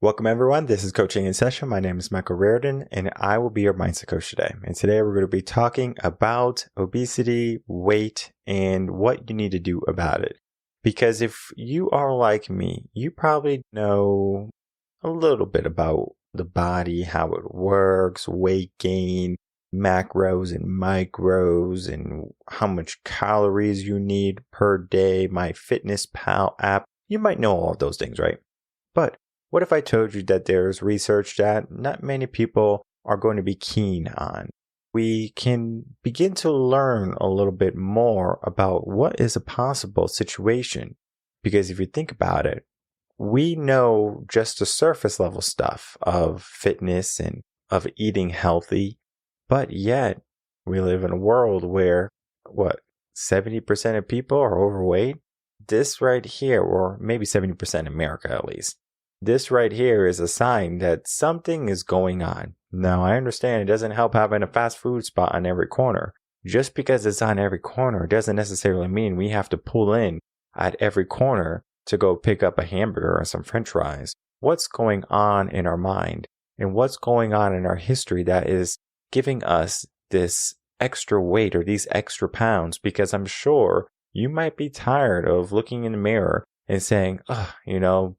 Welcome everyone. This is Coaching in Session. My name is Michael Rearden and I will be your mindset coach today. And today we're going to be talking about obesity, weight, and what you need to do about it. Because if you are like me, you probably know a little bit about the body, how it works, weight gain, macros and micros, and how much calories you need per day, MyFitnessPal app. You might know all of those things, right? But what if I told you that there's research that not many people are going to be keen on? We can begin to learn a little bit more about what is a possible situation. Because if you think about it, we know just the surface level stuff of fitness and of eating healthy, but yet we live in a world where, 70% of people are overweight? This right here, or maybe 70% in America at least. This right here is a sign that something is going on. Now, I understand it doesn't help having a fast food spot on every corner. Just because it's on every corner doesn't necessarily mean we have to pull in at every corner to go pick up a hamburger or some french fries. What's going on in our mind and what's going on in our history that is giving us this extra weight or these extra pounds? Because I'm sure you might be tired of looking in the mirror and saying,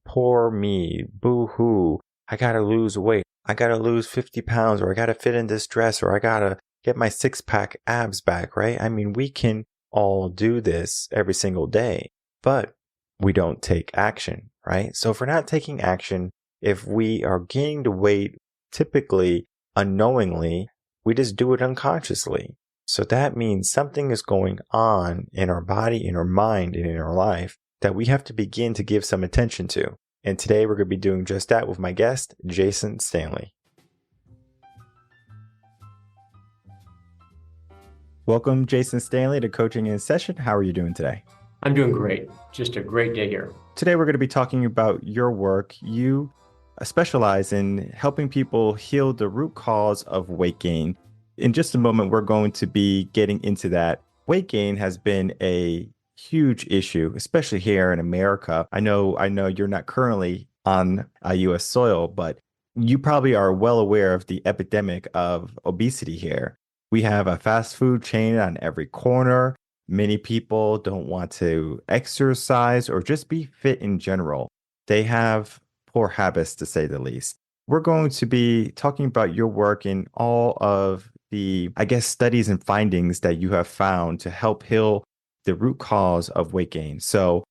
poor me, boo-hoo, I gotta lose weight. I gotta lose 50 pounds, or I gotta fit in this dress, or I gotta get my six-pack abs back, right? I mean, we can all do this every single day, but we don't take action, right? So if we're not taking action, if we are gaining the weight, typically unknowingly, we just do it unconsciously. So that means something is going on in our body, in our mind, and in our life that we have to begin to give some attention to. And today we're going to be doing just that with my guest, Jason Stanley. Welcome, Jason Stanley, to Coaching in Session. How are you doing today? I'm doing great. Just a great day here. Today we're going to be talking about your work. You specialize in helping people heal the root cause of weight gain. In just a moment, we're going to be getting into that. Weight gain has been a huge issue, especially here in America. I know you're not currently on U.S. soil, but you probably are well aware of the epidemic of obesity here. We have a fast food chain on every corner. Many people don't want to exercise or just be fit in general. They have poor habits, to say the least. We're going to be talking about your work in all of the, studies and findings that you have found to help heal the root cause of weight gain. So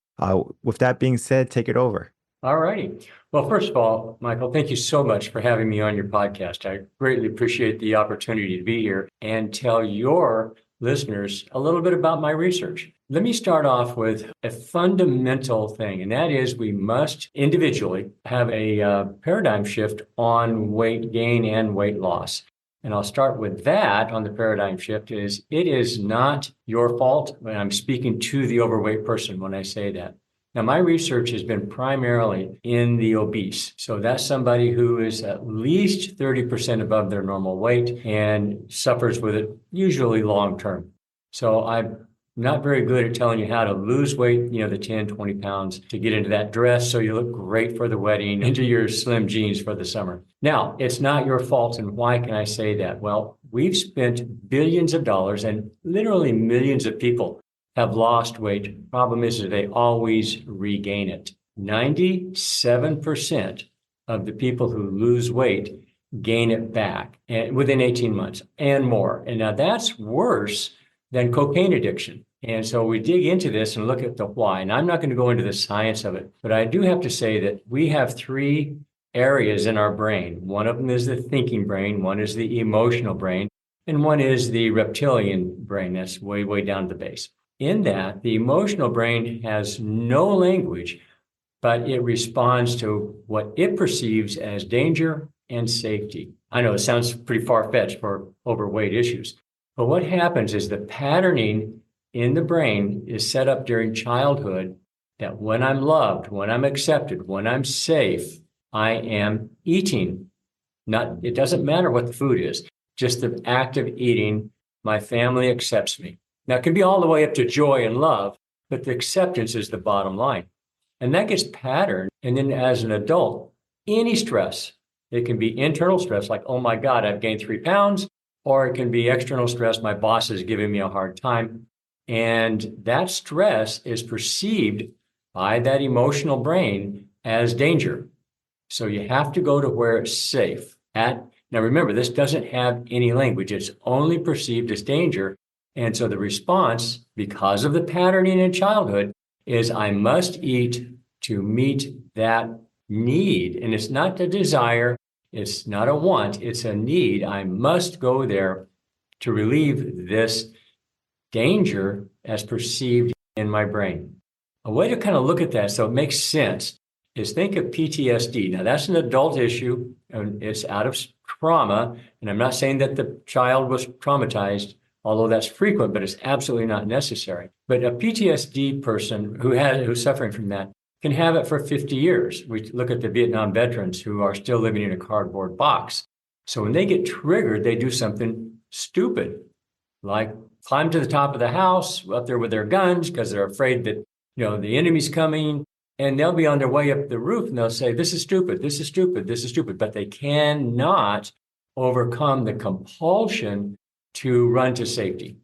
with that being said, take it over. All righty. Well, first of all, Michael, thank you so much for having me on your podcast. I greatly appreciate the opportunity to be here and tell your listeners a little bit about my research. Let me start off with a fundamental thing, and that is we must individually have a paradigm shift on weight gain and weight loss. And I'll start with that on the paradigm shift is it is not your fault when I'm speaking to the overweight person when I say that. Now, my research has been primarily in the obese. So that's somebody who is at least 30% above their normal weight and suffers with it usually long term. So I'm not very good at telling you how to lose weight, the 10, 20 pounds to get into that dress so you look great for the wedding, into your slim jeans for the summer. Now, it's not your fault. And why can I say that? Well, we've spent billions of dollars and literally millions of people have lost weight. Problem is that they always regain it. 97% of the people who lose weight gain it back within 18 months and more. And now that's worse than cocaine addiction. And so we dig into this and look at the why. And I'm not going to go into the science of it, but I do have to say that we have three areas in our brain. One of them is the thinking brain, one is the emotional brain, and one is the reptilian brain that's way, way down at the base. In that, the emotional brain has no language, but it responds to what it perceives as danger and safety. I know it sounds pretty far-fetched for overweight issues, but what happens is the patterning in the brain is set up during childhood that when I'm loved, when I'm accepted, when I'm safe, I am eating. It doesn't matter what the food is, just the act of eating, my family accepts me. Now, it can be all the way up to joy and love, but the acceptance is the bottom line. And that gets patterned. And then as an adult, any stress. It can be internal stress, like, oh my God, I've gained 3 pounds, or it can be external stress, my boss is giving me a hard time. And that stress is perceived by that emotional brain as danger. So you have to go to where it's safe. Now remember, this doesn't have any language. It's only perceived as danger. And so the response, because of the patterning in childhood, is I must eat to meet that need. And it's not a desire, it's not a want, it's a need. I must go there to relieve this danger as perceived in my brain. A way to kind of look at that so it makes sense is think of PTSD. Now, that's an adult issue, and it's out of trauma. And I'm not saying that the child was traumatized, although that's frequent, but it's absolutely not necessary. But a PTSD person who's suffering from that can have it for 50 years. We look at the Vietnam veterans who are still living in a cardboard box. So when they get triggered, they do something stupid, like climb to the top of the house up there with their guns because they're afraid that the enemy's coming, and they'll be on their way up the roof and they'll say, this is stupid, this is stupid, this is stupid. But they cannot overcome the compulsion to run to safety.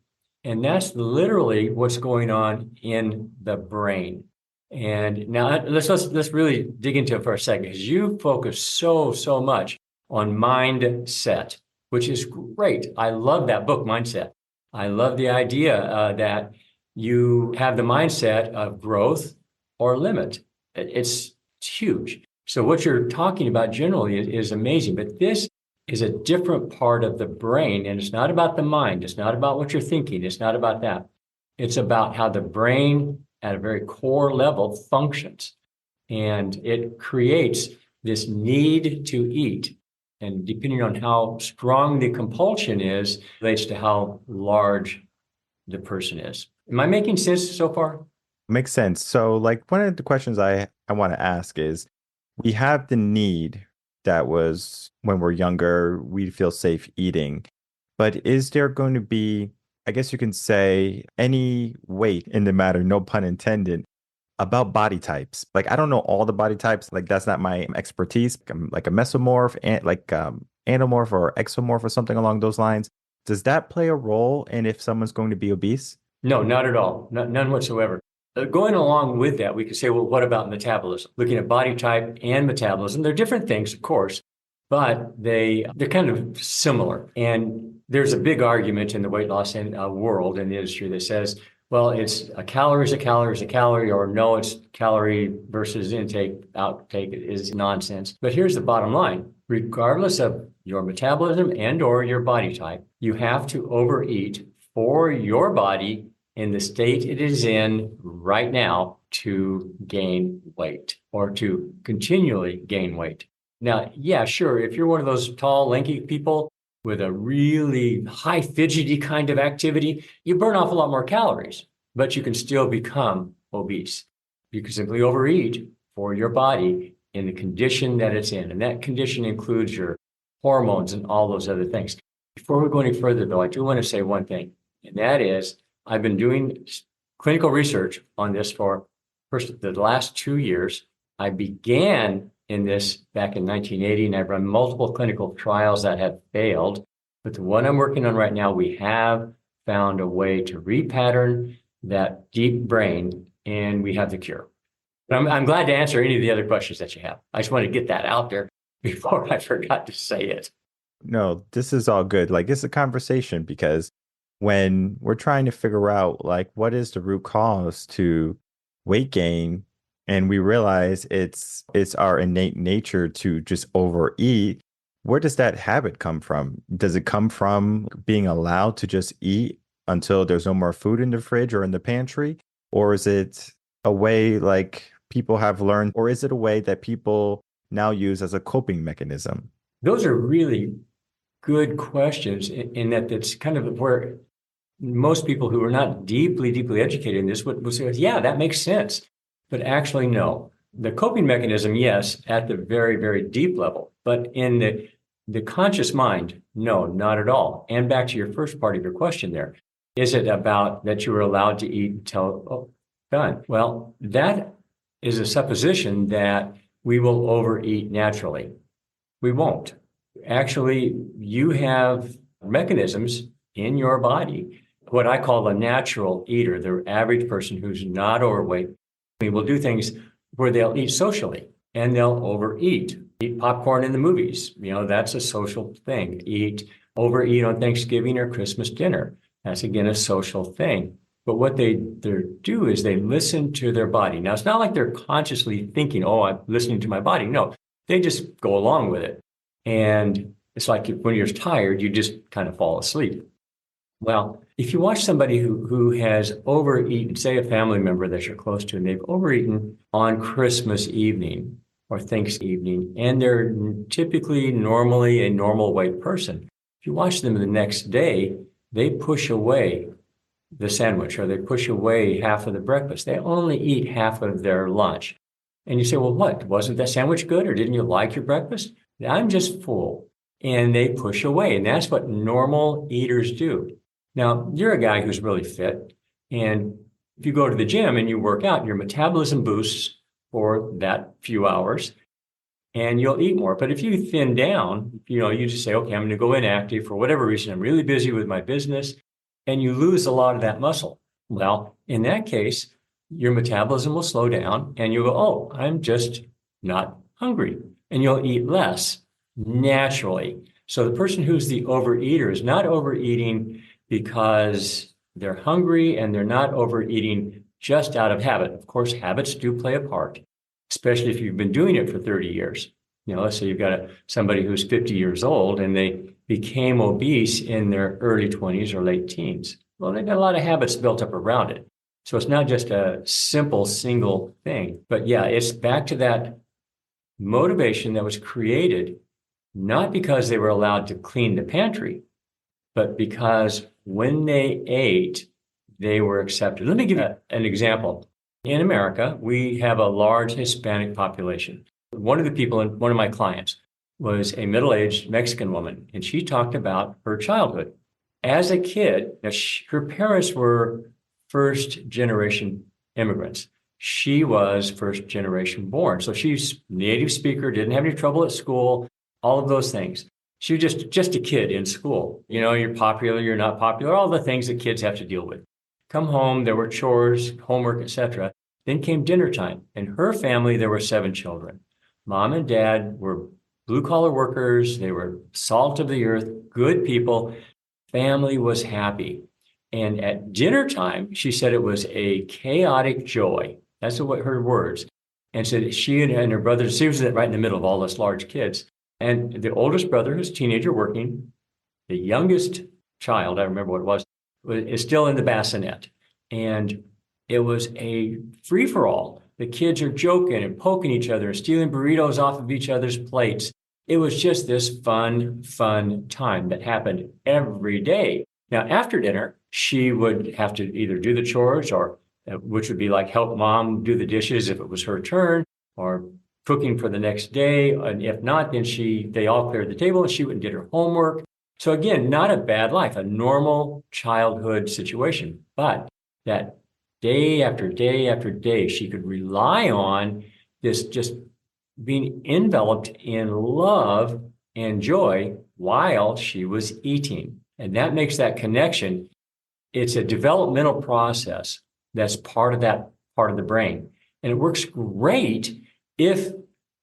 And that's literally what's going on in the brain. And now let's really dig into it for a second, because you focus so much on mindset, which is great. I love that book, Mindset. I love the idea that you have the mindset of growth or limit. It's huge. So what you're talking about generally is amazing, but this is a different part of the brain, and it's not about the mind. It's not about what you're thinking. It's not about that. It's about how the brain at a very core level functions, and it creates this need to eat. And depending on how strong the compulsion is, relates to how large the person is. Am I making sense so far? Makes sense. So, like, one of the questions I want to ask is, we have the need that was when we're younger, we feel safe eating. But is there going to be, I guess you can say, any weight in the matter, no pun intended, about body types? Like, I don't know all the body types. Like, that's not my expertise. I'm like a mesomorph, and like anamorph or exomorph or something along those lines. Does that play a role in if someone's going to be obese? No, not at all. None whatsoever. Going along with that, we could say, well, what about metabolism? Looking at body type and metabolism, they're different things, of course, but they're kind of similar. And there's a big argument in the weight loss world, in the industry, that says, well, it's a calorie is a calorie is a calorie, or no, it's calorie versus outtake is nonsense. But here's the bottom line. Regardless of your metabolism and or your body type, you have to overeat for your body in the state it is in right now to gain weight or to continually gain weight. Now, yeah, sure, if you're one of those tall, lanky people with a really high fidgety kind of activity, you burn off a lot more calories, but you can still become obese. You can simply overeat for your body in the condition that it's in. And that condition includes your hormones and all those other things. Before we go any further, though, I do want to say one thing, and that is I've been doing clinical research on this for the last 2 years. I began in this back in 1980, and I've run multiple clinical trials that have failed. But the one I'm working on right now, we have found a way to repattern that deep brain, and we have the cure. But I'm glad to answer any of the other questions that you have. I just want to get that out there before I forgot to say it. No, this is all good. Like, it's a conversation, because when we're trying to figure out, like, what is the root cause to weight gain, and we realize it's our innate nature to just overeat, where does that habit come from? Does it come from being allowed to just eat until there's no more food in the fridge or in the pantry? Or is it a way like people have learned, or is it a way that people now use as a coping mechanism? Those are really good questions, in that it's kind of where most people who are not deeply educated in this would say, yeah, that makes sense. But actually, no. The coping mechanism, yes, at the very, very deep level. But in the conscious mind, no, not at all. And back to your first part of your question there, is it about that you were allowed to eat until done? Well, that is a supposition that we will overeat naturally. We won't. Actually, you have mechanisms in your body, what I call a natural eater, the average person who's not overweight. We will do things where they'll eat socially and they'll overeat. Eat popcorn in the movies. That's a social thing. Overeat on Thanksgiving or Christmas dinner. That's, again, a social thing. But what they do is they listen to their body. Now, it's not like they're consciously thinking, oh, I'm listening to my body. No, they just go along with it. And it's like when you're tired, you just kind of fall asleep. Well, if you watch somebody who has overeaten, say a family member that you're close to, and they've overeaten on Christmas evening or Thanksgiving, and they're typically normally a normal weight person, if you watch them the next day, they push away the sandwich or they push away half of the breakfast. They only eat half of their lunch. And you say, well, what? Wasn't that sandwich good or didn't you like your breakfast? I'm just full. And they push away. And that's what normal eaters do. Now, you're a guy who's really fit. And if you go to the gym and you work out, your metabolism boosts for that few hours and you'll eat more. But if you thin down, you just say, okay, I'm going to go inactive for whatever reason. I'm really busy with my business. And you lose a lot of that muscle. Well, in that case, your metabolism will slow down and you'll go, oh, I'm just not hungry. And you'll eat less naturally. So the person who's the overeater is not overeating because they're hungry and they're not overeating just out of habit. Of course, habits do play a part, especially if you've been doing it for 30 years. Let's say you've got somebody who's 50 years old and they became obese in their early 20s or late teens. Well, they've got a lot of habits built up around it. So it's not just a simple single thing. But yeah, it's back to that motivation that was created, not because they were allowed to clean the pantry, but because when they ate, they were accepted. Let me give you an example. In America, we have a large Hispanic population. One of the people, one of my clients, was a middle-aged Mexican woman, and she talked about her childhood. As a kid, her parents were first-generation immigrants. She was first-generation born. So she's a native speaker, didn't have any trouble at school, all of those things. She was just a kid in school. You're popular, you're not popular, all the things that kids have to deal with. Come home, there were chores, homework, etc. Then came dinner time. In her family, there were 7 children. Mom and dad were blue-collar workers. They were salt of the earth, good people. Family was happy. And at dinner time, she said it was a chaotic joy. That's what her words. And said she and her brother, she was right in the middle of all this large kids. And the oldest brother, who's a teenager working, the youngest child, I remember what it was, is still in the bassinet. And it was a free-for-all. The kids are joking and poking each other and stealing burritos off of each other's plates. It was just this fun time that happened every day. Now, after dinner, she would have to either do the chores or which would be like help mom do the dishes if it was her turn, or cooking for the next day. And if not, then they all cleared the table and she went and did her homework. So again, not a bad life, a normal childhood situation, but that day after day after day, she could rely on this just being enveloped in love and joy while she was eating. And that makes that connection. It's a developmental process that's part of that part of the brain. And it works great if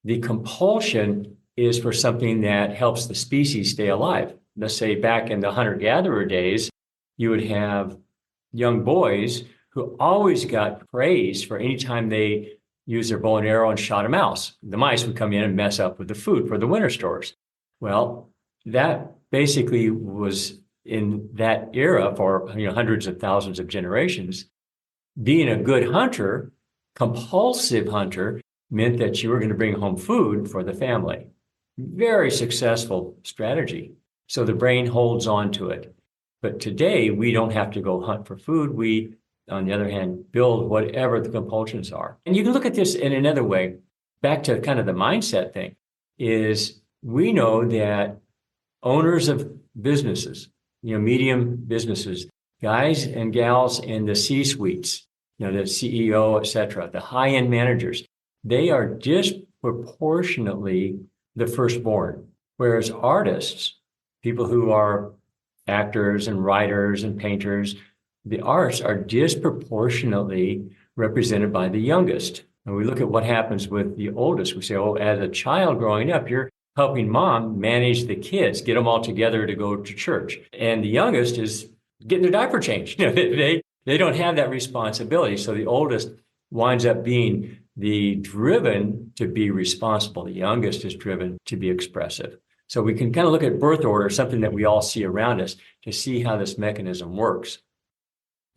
the compulsion is for something that helps the species stay alive. Let's say back in the hunter-gatherer days, you would have young boys who always got praise for any time they used their bow and arrow and shot a mouse. The mice would come in and mess up with the food for the winter stores. Well, that basically was in that era for hundreds of thousands of generations. Being a good hunter, compulsive hunter, meant that you were going to bring home food for the family. Very successful strategy. So the brain holds on to it. But today, we don't have to go hunt for food. We, on the other hand, build whatever the compulsions are. And you can look at this in another way, back to kind of the mindset thing, is we know that owners of businesses, medium businesses, guys and gals in the C-suites, the CEO, et cetera, the high-end managers, they are disproportionately the firstborn. Whereas artists, people who are actors and writers and painters, the arts are disproportionately represented by the youngest. And we look at what happens with the oldest. We say, oh, as a child growing up, you're helping mom manage the kids, get them all together to go to church. And the youngest is getting their diaper changed. They don't have that responsibility. So the oldest winds up being the driven to be responsible. The youngest is driven to be expressive. So we can kind of look at birth order, something that we all see around us, to see how this mechanism works.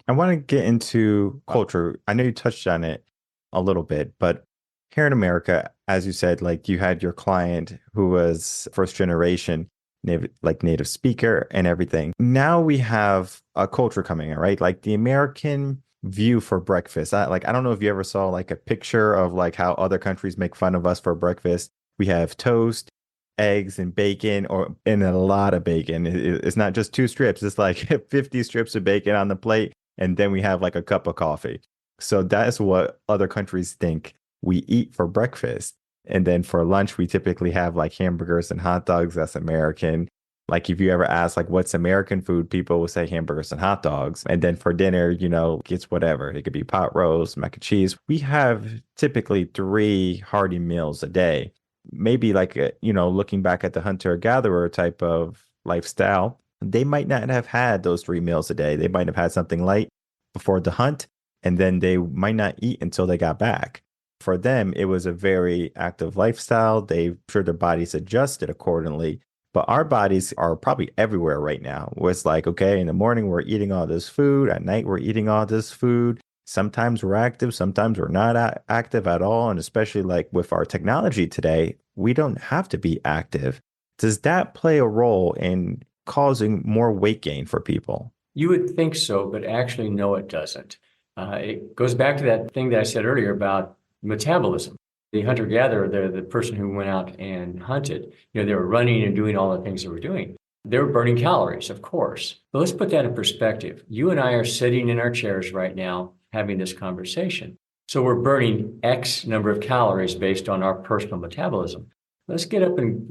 I want to get into culture. I know you touched on it a little bit, but here in America, as you said, like you had your client who was first generation native speaker and everything. Now we have a culture coming in, right? Like the American view for breakfast. I don't know if you ever saw like a picture of like how other countries make fun of us for breakfast. We have toast, eggs, and bacon, and a lot of bacon. It's not just 2 strips. It's like 50 strips of bacon on the plate. And then we have like a cup of coffee. So that's what other countries think we eat for breakfast. And then for lunch, we typically have like hamburgers and hot dogs. That's American. Like if you ever ask like what's American food, people will say hamburgers and hot dogs. And then for dinner, it's whatever. It could be pot roast, mac and cheese. We have typically 3 hearty meals a day. Maybe like, looking back at the hunter-gatherer type of lifestyle, they might not have had those 3 meals a day. They might have had something light before the hunt, and then they might not eat until they got back. For them, it was a very active lifestyle. Sure their bodies adjusted accordingly. But our bodies are probably everywhere right now, where it's like, okay, in the morning, we're eating all this food. At night, we're eating all this food. Sometimes we're active, sometimes we're not active at all. And especially like with our technology today, we don't have to be active. Does that play a role in causing more weight gain for people? You would think so, but actually, no, it doesn't. It goes back to that thing that I said earlier about metabolism. The hunter-gatherer, the person who went out and hunted, they were running and doing all the things they were doing. They were burning calories, of course. But let's put that in perspective. You and I are sitting in our chairs right now having this conversation. So we're burning X number of calories based on our personal metabolism. Let's get up and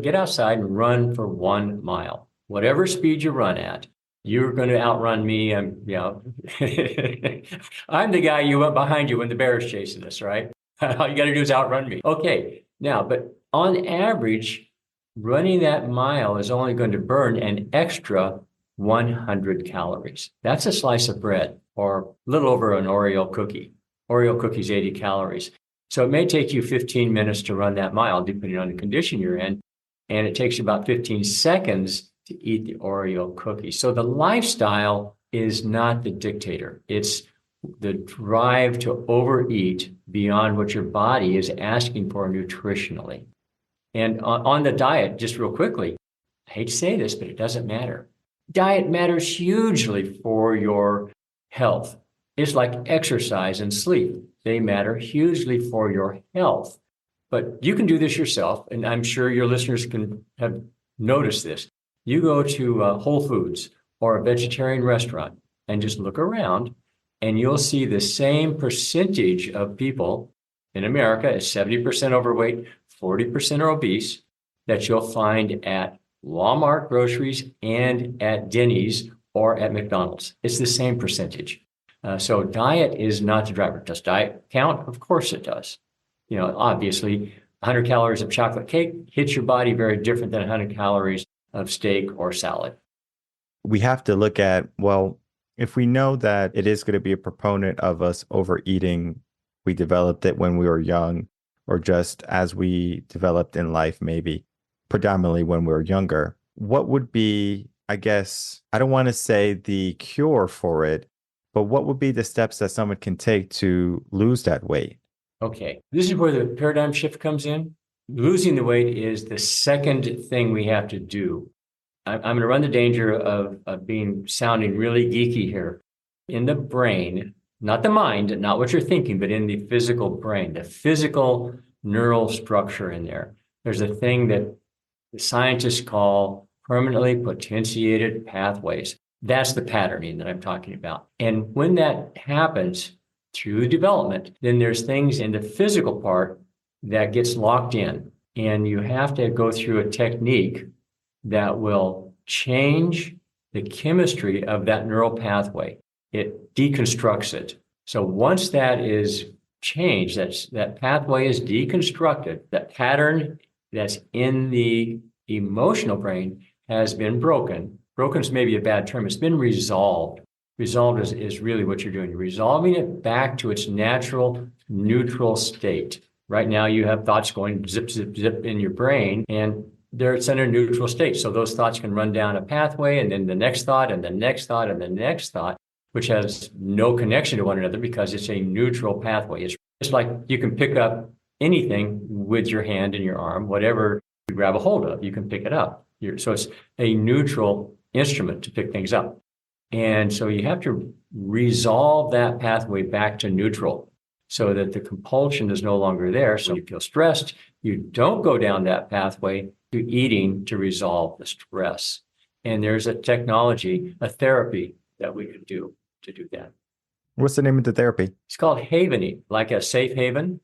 get outside and run for 1 mile. Whatever speed you run at, you're going to outrun me. I'm the guy you went behind you when the bear is chasing us, right? All you got to do is outrun me. Okay, now, but on average, running that mile is only going to burn an extra 100 calories. That's a slice of bread or a little over an Oreo cookie. Oreo cookie's 80 calories. So it may take you 15 minutes to run that mile, depending on the condition you're in. And it takes you about 15 seconds to eat the Oreo cookie. So the lifestyle is not the dictator. It's the drive to overeat beyond what your body is asking for nutritionally. And on the diet, just real quickly, I hate to say this, but it doesn't matter. Diet matters hugely for your health. It's like exercise and sleep. They matter hugely for your health. But you can do this yourself, and I'm sure your listeners can have noticed this. You go to Whole Foods or a vegetarian restaurant and just look around, and you'll see the same percentage of people in America is 70% overweight, 40% are obese, that you'll find at Walmart groceries and at Denny's or at McDonald's. It's the same percentage. So diet is not the driver. Does diet count? Of course it does. Obviously, 100 calories of chocolate cake hits your body very different than 100 calories of steak or salad. We have to look at, well, if we know that it is going to be a proponent of us overeating, we developed it when we were young, or just as we developed in life, maybe predominantly when we were younger, what would be, I guess, I don't want to say the cure for it, but what would be the steps that someone can take to lose that weight? Okay, this is where the paradigm shift comes in. Losing the weight is the second thing we have to do. I'm going to run the danger of sounding really geeky here. In the brain, not the mind, not what you're thinking, but in the physical brain, the physical neural structure in there, there's a thing that the scientists call permanently potentiated pathways. That's the patterning that I'm talking about. And when that happens through development, then there's things in the physical part that gets locked in. And you have to go through a technique that will change the chemistry of that neural pathway. It deconstructs it. So once that is changed, that pathway is deconstructed, that pattern that's in the emotional brain has been broken. Broken is maybe a bad term. It's been resolved. Resolved is really what you're doing. You're resolving it back to its natural, neutral state. Right now, you have thoughts going zip, zip, zip in your brain, and it's in a neutral state. So those thoughts can run down a pathway, and then the next thought, and the next thought, and the next thought, which has no connection to one another because it's a neutral pathway. It's like you can pick up anything with your hand and your arm, whatever you grab a hold of, you can pick it up. So it's a neutral instrument to pick things up. And so you have to resolve that pathway back to neutral so that the compulsion is no longer there. So you feel stressed, you don't go down that pathway to eating to resolve the stress. And there's a technology, a therapy that we could do to do that. What's the name of the therapy? It's called havening, like a safe haven.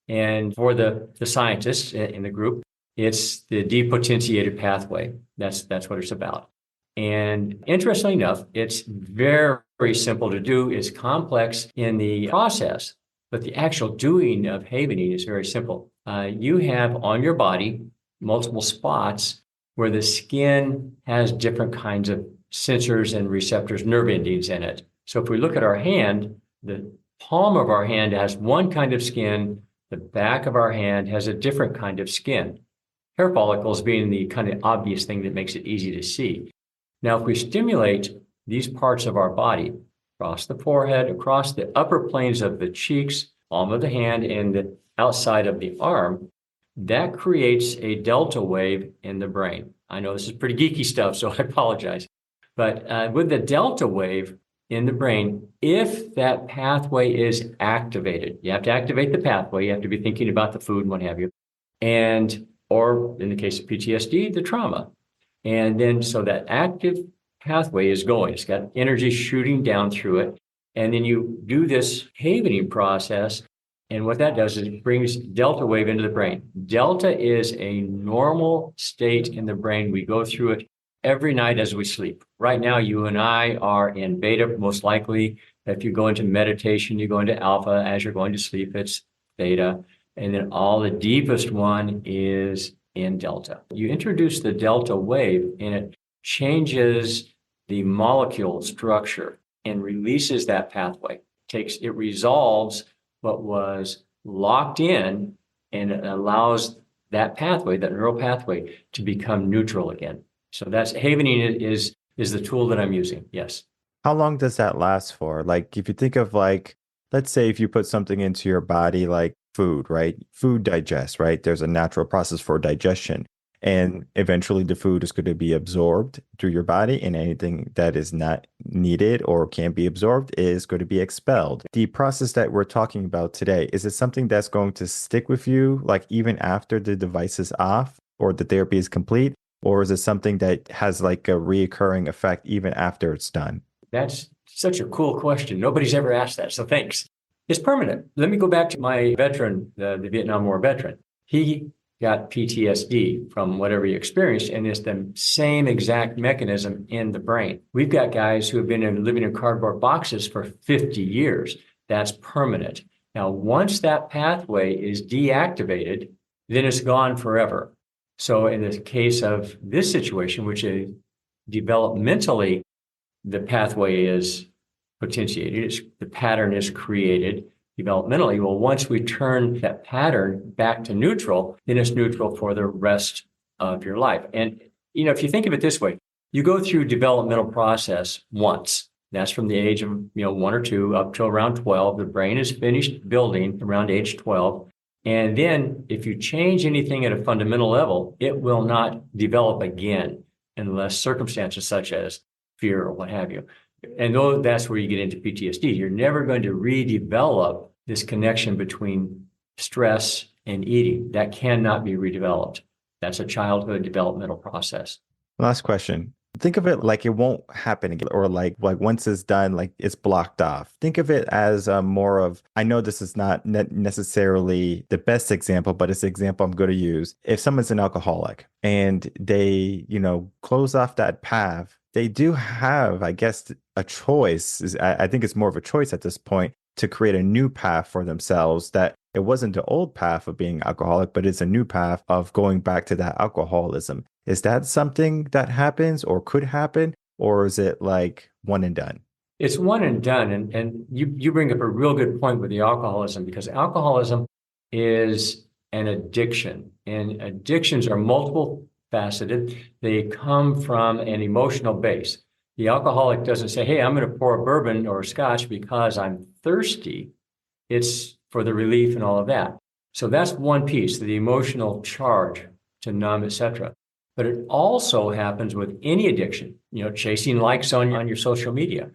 And for the scientists in the group, it's the depotentiated pathway. That's what it's about. And interestingly enough, it's very, very simple to do. It's complex in the process, but the actual doing of havening is very simple. You have on your body multiple spots where the skin has different kinds of sensors and receptors, nerve endings in it. So if we look at our hand, the palm of our hand has one kind of skin, the back of our hand has a different kind of skin. Hair follicles being the kind of obvious thing that makes it easy to see. Now, if we stimulate these parts of our body, across the forehead, across the upper planes of the cheeks, palm of the hand, and the outside of the arm, that creates a delta wave in the brain. I know this is pretty geeky stuff, so I apologize. But with the delta wave in the brain, if that pathway is activated, you have to activate the pathway, you have to be thinking about the food and what have you, or in the case of PTSD, the trauma. And then so that active pathway is going, it's got energy shooting down through it. And then you do this havening process. And what that does is it brings delta wave into the brain. Delta is a normal state in the brain. We go through it every night as we sleep. Right now, you and I are in beta, most likely. If you go into meditation, you go into alpha. As you're going to sleep, it's theta. And then all the deepest one is in delta. You introduce the delta wave and it changes the molecule structure and releases that pathway. It resolves what was locked in and it allows that pathway, that neural pathway, to become neutral again. So that's havening is the tool that I'm using. Yes. How long does that last for? Like if you think of let's say if you put something into your body like food, right? Food digests, right? There's a natural process for digestion. And eventually the food is going to be absorbed through your body, and anything that is not needed or can't be absorbed is going to be expelled. The process that we're talking about today, is it something that's going to stick with you, like even after the device is off or the therapy is complete? Or is it something that has like a reoccurring effect even after it's done? That's such a cool question. Nobody's ever asked that, so thanks. It's permanent. Let me go back to my veteran, the Vietnam War veteran. He got PTSD from whatever he experienced, and it's the same exact mechanism in the brain. We've got guys who have been living in cardboard boxes for 50 years. That's permanent. Now, once that pathway is deactivated, then it's gone forever. So in the case of this situation, which is developmentally, the pathway is potentiated, the pattern is created developmentally. Well, once we turn that pattern back to neutral, then it's neutral for the rest of your life. And, if you think of it this way, you go through developmental process once. That's from the age of, 1 or 2 up to around 12. The brain is finished building around age 12. And then if you change anything at a fundamental level, it will not develop again unless circumstances such as fear or what have you. And that's where you get into PTSD. You're never going to redevelop this connection between stress and eating. That cannot be redeveloped. That's a childhood developmental process. Last question. Think of it like it won't happen again, or like once it's done, like it's blocked off. Think of it as more of, I know this is not necessarily the best example, but it's the example I'm going to use. If someone's an alcoholic and they, close off that path, they do have, I guess, a choice. I think it's more of a choice at this point to create a new path for themselves, that it wasn't the old path of being alcoholic, but it's a new path of going back to that alcoholism. Is that something that happens or could happen, or is it like one and done? It's one and done. And you bring up a real good point with the alcoholism, because alcoholism is an addiction, and addictions are multiple faceted. They come from an emotional base. The alcoholic doesn't say, hey, I'm going to pour a bourbon or a scotch because I'm thirsty. It's for the relief and all of that. So that's one piece, the emotional charge to numb, etc. But it also happens with any addiction. Chasing likes on your social media,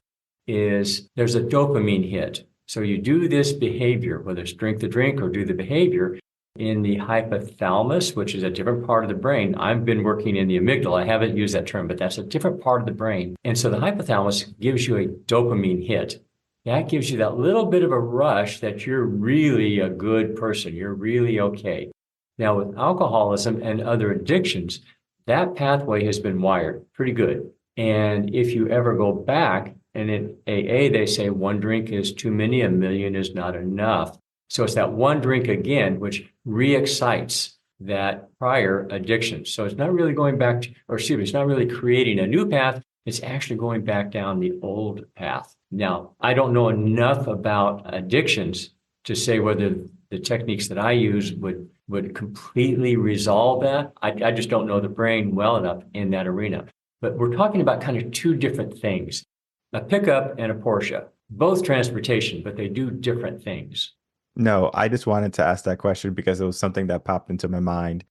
is there's a dopamine hit. So you do this behavior, whether it's drink the drink or do the behavior, in the hypothalamus, which is a different part of the brain. I've been working in the amygdala. I haven't used that term, but that's a different part of the brain. And so the hypothalamus gives you a dopamine hit. That gives you that little bit of a rush that you're really a good person. You're really okay. Now, with alcoholism and other addictions, that pathway has been wired pretty good. And if you ever go back, and in AA, they say one drink is too many, a million is not enough. So it's that one drink again, which re-excites that prior addiction. So it's not really going back to, or excuse me, it's not really creating a new path. It's actually going back down the old path. Now, I don't know enough about addictions to say whether the techniques that I use would completely resolve that. I just don't know the brain well enough in that arena. But we're talking about kind of two different things, a pickup and a Porsche, both transportation, but they do different things. No, I just wanted to ask that question because it was something that popped into my mind,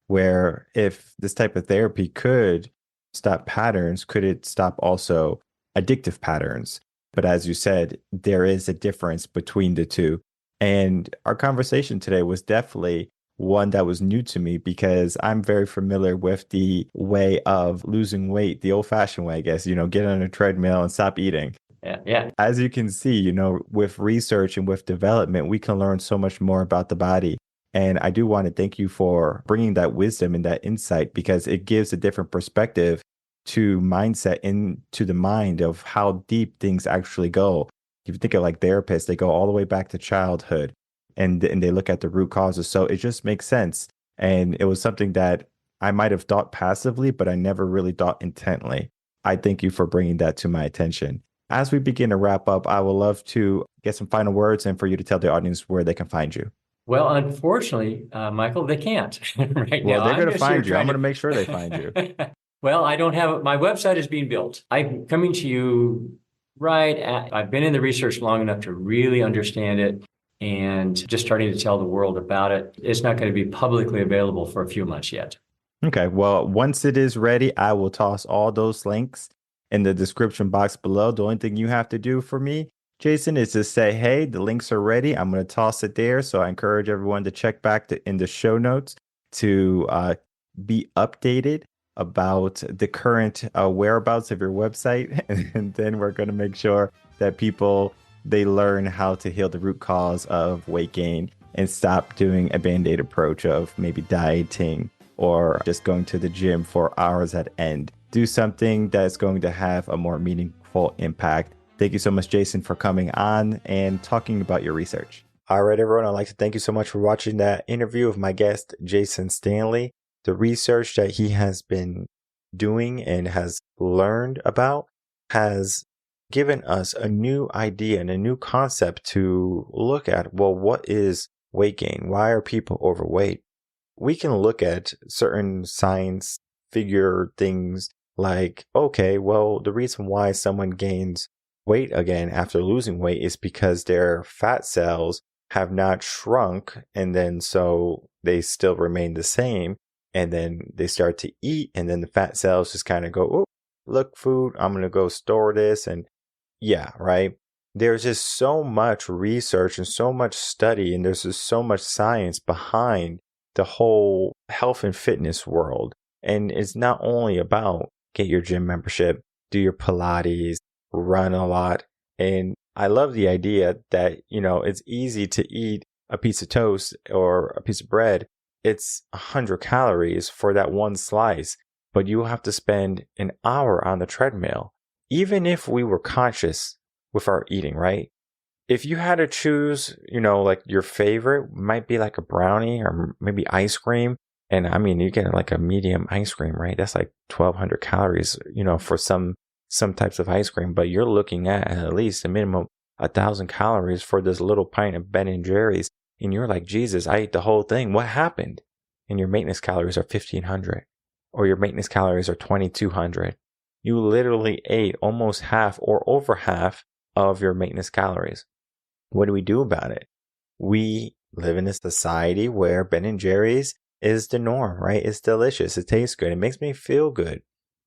where if this type of therapy could stop patterns, could it stop also addictive patterns? But as you said, there is a difference between the two. And our conversation today was definitely one that was new to me because I'm very familiar with the way of losing weight, the old-fashioned way, I guess, get on a treadmill and stop eating. Yeah. As you can see, with research and with development, we can learn so much more about the body. And I do want to thank you for bringing that wisdom and that insight, because it gives a different perspective to mindset into the mind of how deep things actually go. If you think of like therapists, they go all the way back to childhood and they look at the root causes. So it just makes sense. And it was something that I might have thought passively, but I never really thought intently. I thank you for bringing that to my attention. As we begin to wrap up, I would love to get some final words and for you to tell the audience where they can find you. Well, unfortunately, Michael, they can't right Well, now. they're going to I'm just here find you. I'm trying going to make sure they find you. Well, I don't have my website is being built. I'm coming to you I've been in the research long enough to really understand it and just starting to tell the world about it. It's not going to be publicly available for a few months yet. Okay. Well, once it is ready, I will toss all those links in the description box below. The only thing you have to do for me, Jason, is to say, hey, the links are ready. I'm going to toss it there. So I encourage everyone to check back in the show notes to be updated about the current whereabouts of your website. And then we're going to make sure that they learn how to heal the root cause of weight gain and stop doing a band-aid approach of maybe dieting or just going to the gym for hours at end. Do something that's going to have a more meaningful impact. Thank you so much, Jason, for coming on and talking about your research. All right, everyone. I'd like to thank you so much for watching that interview of my guest, Jason Stanley. The research that he has been doing and has learned about has given us a new idea and a new concept to look at. Well, what is weight gain? Why are people overweight? We can look at certain science figure things like, okay, well, the reason why someone gains weight again after losing weight is because their fat cells have not shrunk, and then so they still remain the same, and then they start to eat, and then the fat cells just kind of go, oh, look, food, I'm going to go store this, and yeah, right? There's just so much research and so much study, and there's just so much science behind the whole health and fitness world. And it's not only about get your gym membership, do your Pilates, run a lot. And I love the idea that, it's easy to eat a piece of toast or a piece of bread. It's 100 calories for that one slice, but you have to spend an hour on the treadmill. Even if we were conscious with our eating, right? If you had to choose, like your favorite might be like a brownie or maybe ice cream. And I mean, you get like a medium ice cream, right? That's like 1,200 calories, for some types of ice cream. But you're looking at least a minimum 1,000 calories for this little pint of Ben and Jerry's. And you're like, Jesus, I ate the whole thing. What happened? And your maintenance calories are 1,500 or your maintenance calories are 2,200. You literally ate almost half or over half of your maintenance calories. What do we do about it? We live in a society where Ben and Jerry's is the norm, right? It's delicious. It tastes good. It makes me feel good,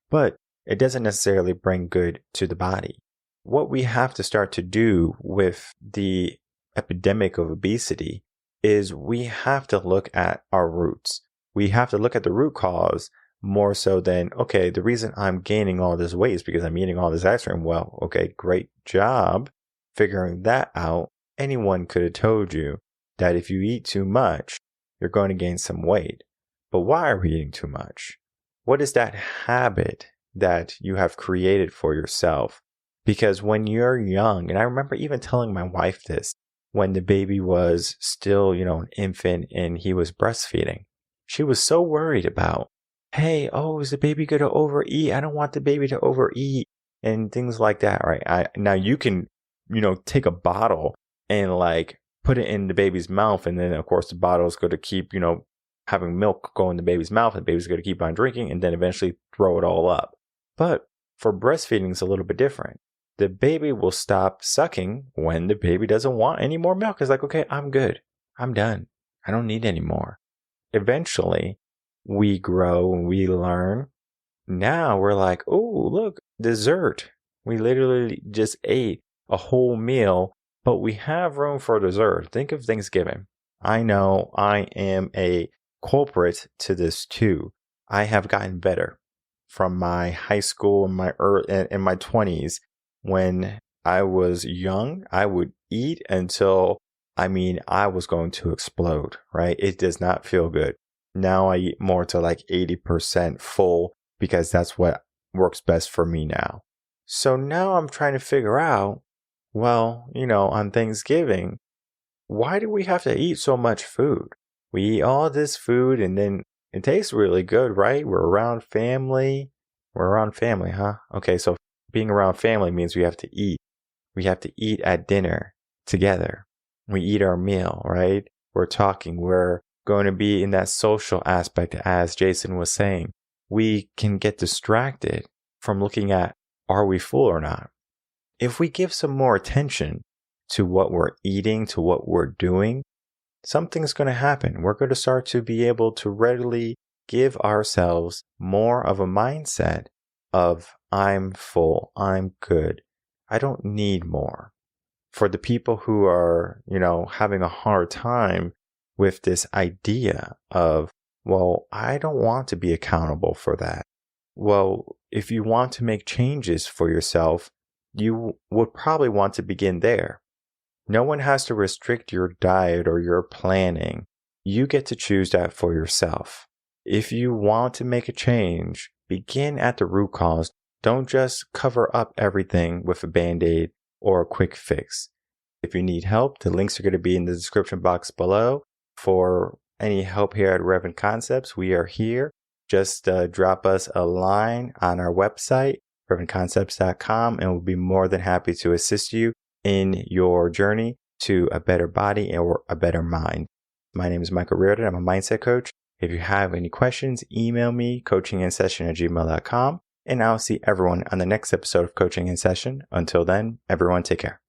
but it doesn't necessarily bring good to the body. What we have to start to do with the epidemic of obesity is we have to look at our roots. We have to look at the root cause more so than, okay, the reason I'm gaining all this weight is because I'm eating all this ice cream. Well, okay, great job figuring that out. Anyone could have told you that if you eat too much, you're going to gain some weight. But why are we eating too much? What is that habit that you have created for yourself? Because when you're young, and I remember even telling my wife this when the baby was still, an infant and he was breastfeeding, she was so worried about, hey, is the baby going to overeat? I don't want the baby to overeat and things like that, right? Now you can, take a bottle and like put it in the baby's mouth. And then of course the bottle is going to keep, having milk go in the baby's mouth and the baby's going to keep on drinking and then eventually throw it all up. But for breastfeeding, it's a little bit different. The baby will stop sucking when the baby doesn't want any more milk. It's like, okay, I'm good. I'm done. I don't need any more. Eventually, we grow and we learn. Now we're like, oh, look, dessert. We literally just ate a whole meal, but we have room for dessert. Think of Thanksgiving. I know I am a culprit to this too. I have gotten better from my high school and my in my 20s. When I was young, I would eat until, I was going to explode, right? It does not feel good. Now I eat more to like 80% full because that's what works best for me now. So now I'm trying to figure out, well, on Thanksgiving, why do we have to eat so much food? We eat all this food and then it tastes really good, right? We're around family. Huh? Okay, so being around family means we have to eat. We have to eat at dinner together. We eat our meal, right? We're talking. We're going to be in that social aspect, as Jason was saying. We can get distracted from looking at, are we full or not? If we give some more attention to what we're eating, to what we're doing, something's going to happen. We're going to start to be able to readily give ourselves more of a mindset of, I'm full, I'm good, I don't need more. For the people who are, having a hard time with this idea of, well, I don't want to be accountable for that. Well, if you want to make changes for yourself, you would probably want to begin there. No one has to restrict your diet or your planning. You get to choose that for yourself. If you want to make a change, begin at the root cause. Don't just cover up everything with a Band-Aid or a quick fix. If you need help, the links are going to be in the description box below. For any help here at Reven Concepts, we are here. Just drop us a line on our website, revenconcepts.com, and we'll be more than happy to assist you in your journey to a better body or a better mind. My name is Michael Rearden. I'm a mindset coach. If you have any questions, email me, coachinginsession@gmail.com, and I'll see everyone on the next episode of Coaching in Session. Until then, everyone take care.